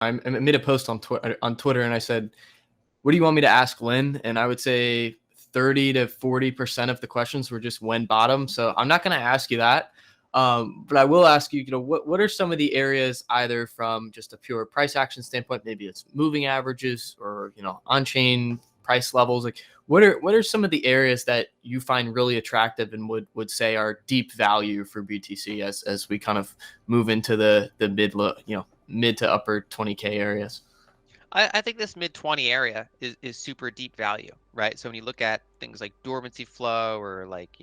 I made a post on Twitter, and I said, "What do you want me to ask Lyn?" And I would say 30 to 40% of the questions were just when bottom. So I'm not going to ask you that. But I will ask you, what are some of the areas, either from just a pure price action standpoint, maybe it's moving averages or, on chain price levels. Like what are some of the areas that you find really attractive and would say are deep value for BTC as we kind of move into the mid to upper 20K areas? I think this mid 20 area is super deep value, right? So when you look at things like dormancy flow or like,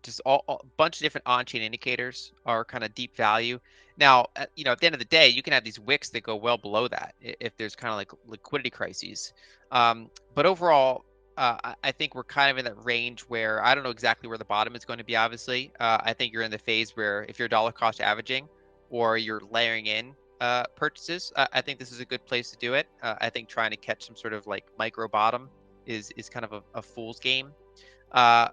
just a bunch of different on-chain indicators are kind of deep value. Now, at the end of the day, you can have these wicks that go well below that if there's kind of like liquidity crises. But overall, I think we're kind of in that range where I don't know exactly where the bottom is going to be, obviously. I think you're in the phase where if you're dollar cost averaging or you're layering in purchases, I think this is a good place to do it. I think trying to catch some sort of like micro bottom is kind of a fool's game. Uh,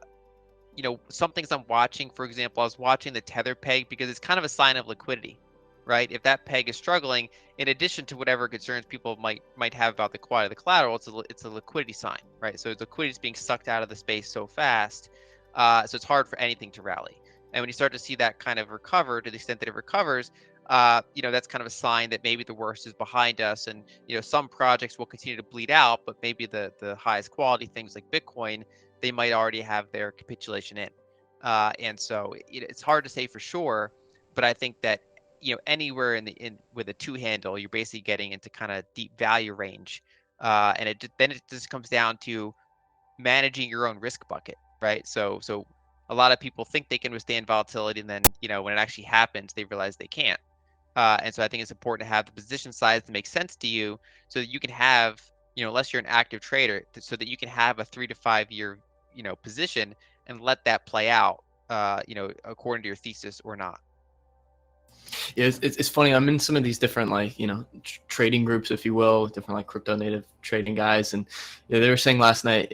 some things I'm watching, for example, I was watching the tether peg because it's kind of a sign of liquidity, right? If that peg is struggling, in addition to whatever concerns people might have about the quality of the collateral, it's a liquidity sign, right? So liquidity is being sucked out of the space so fast, so it's hard for anything to rally. And when you start to see that kind of recover to the extent that it recovers, that's kind of a sign that maybe the worst is behind us, and some projects will continue to bleed out, but maybe the highest quality things like Bitcoin, they might already have their capitulation in. And so it's hard to say for sure, but I think that anywhere in with a two handle, you're basically getting into kind of deep value range, and then it just comes down to managing your own risk bucket, right? So a lot of people think they can withstand volatility, and then when it actually happens, they realize they can't. And so I think it's important to have the position size that makes sense to you, so that you can have, unless you're an active trader, so that you can have a 3 to 5 year, position and let that play out, according to your thesis or not. Yeah, it's funny. I'm in some of these different trading groups, if you will, different like crypto native trading guys, and they were saying last night,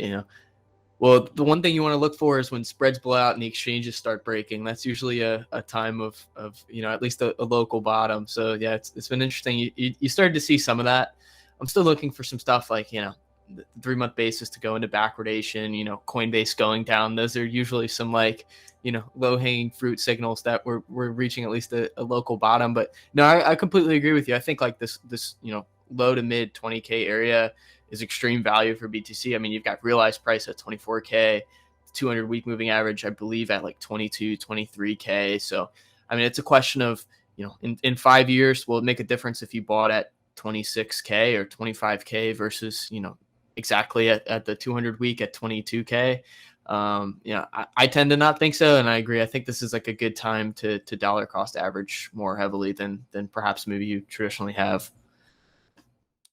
well, the one thing you want to look for is when spreads blow out and the exchanges start breaking. That's usually a time of at least a local bottom. So yeah, it's been interesting. You started to see some of that. I'm still looking for some stuff like the 3 month basis to go into backwardation. Coinbase going down. Those are usually some like low hanging fruit signals that we're reaching at least a local bottom. But no, I completely agree with you. I think like this low to mid 20K area is extreme value for BTC. I mean, you've got realized price at 24K, 200 week moving average, I believe, at like 22, 23K. So, I mean, it's a question of, in 5 years, will it make a difference if you bought at 26K or 25K versus, exactly at the 200 week at 22K? I tend to not think so. And I agree. I think this is like a good time to dollar cost average more heavily than perhaps maybe you traditionally have.